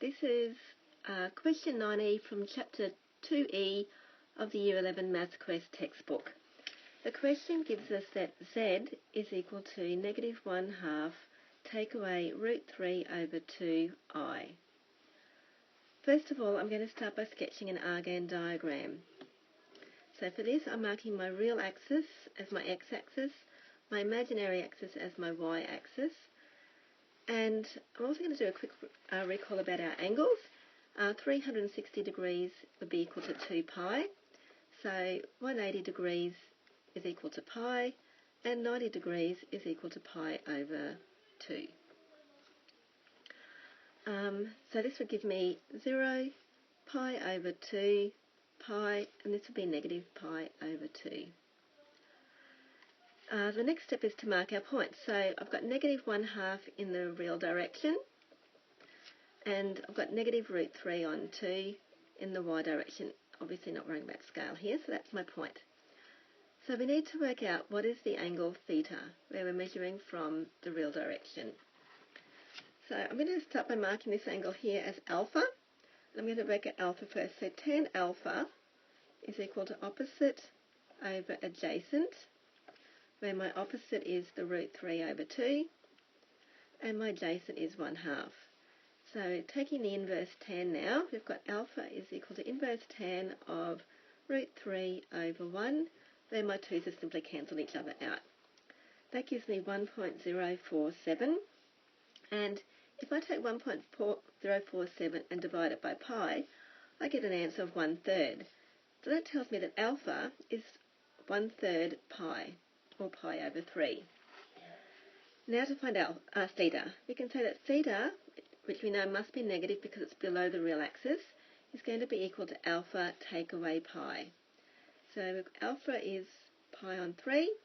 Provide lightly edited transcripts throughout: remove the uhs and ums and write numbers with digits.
This is question 9E from Chapter 2E of the Year 11 Maths Quest textbook. The question gives us that z is equal to negative 1/2 take away root 3 over 2i. First of all, I'm going to start by sketching an Argand diagram. So for this, I'm marking my real axis as my x-axis, my imaginary axis as my y-axis, and I'm also going to do a quick recall about our angles. 360 degrees would be equal to 2 pi, so 180 degrees is equal to pi, and 90 degrees is equal to pi over 2. So this would give me 0, pi over 2, pi, and this would be negative pi over 2. The next step is to mark our points. So I've got negative 1/2 in the real direction, and I've got negative root 3 on 2 in the y direction. Obviously not worrying about scale here, so that's my point. So we need to work out what is the angle theta, where we're measuring from the real direction. So I'm going to start by marking this angle here as alpha. I'm going to work out alpha first. So tan alpha is equal to opposite over adjacent, where my opposite is the root 3 over 2, and my adjacent is 1/2. So taking the inverse tan now, we've got alpha is equal to inverse tan of root 3 over 1, where my 2's have simply cancelled each other out. That gives me 1.047, and if I take 1.047 and divide it by pi, I get an answer of 1/3. So that tells me that alpha is 1/3 pi, or pi over 3. Now to find out theta. We can say that theta, which we know must be negative because it's below the real axis, is going to be equal to alpha take away pi. So alpha is pi on 3,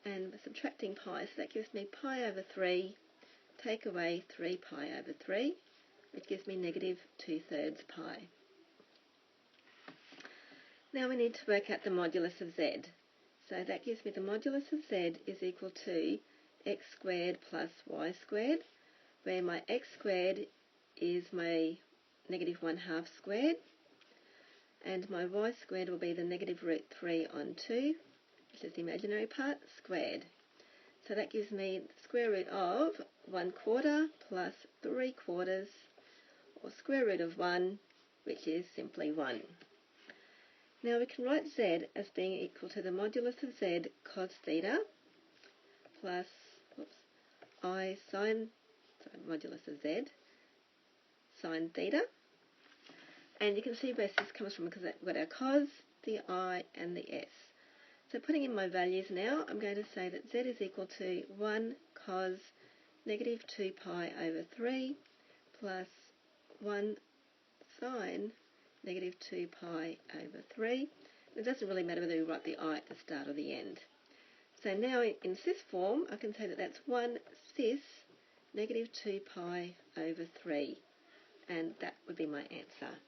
and we're subtracting pi, so that gives me pi over 3 take away 3 pi over 3, which gives me negative 2/3 pi. Now we need to work out the modulus of z. So that gives me the modulus of z is equal to x squared plus y squared, where my x squared is my negative 1/2 squared, and my y squared will be the negative root 3 on 2, which is the imaginary part, squared. So that gives me the square root of 1/4 plus 3/4, or square root of 1, which is simply 1. Now we can write z as being equal to the modulus of z cos theta plus I sine, modulus of z sine theta. And you can see where this comes from because we've got our cos, the I, and the s. So putting in my values now, I'm going to say that z is equal to 1 cos negative 2 pi over 3 plus 1 sine negative 2 pi over 3. It doesn't really matter whether we write the I at the start or the end. So now in cis form, I can say that that's 1 cis negative 2 pi over 3, and that would be my answer.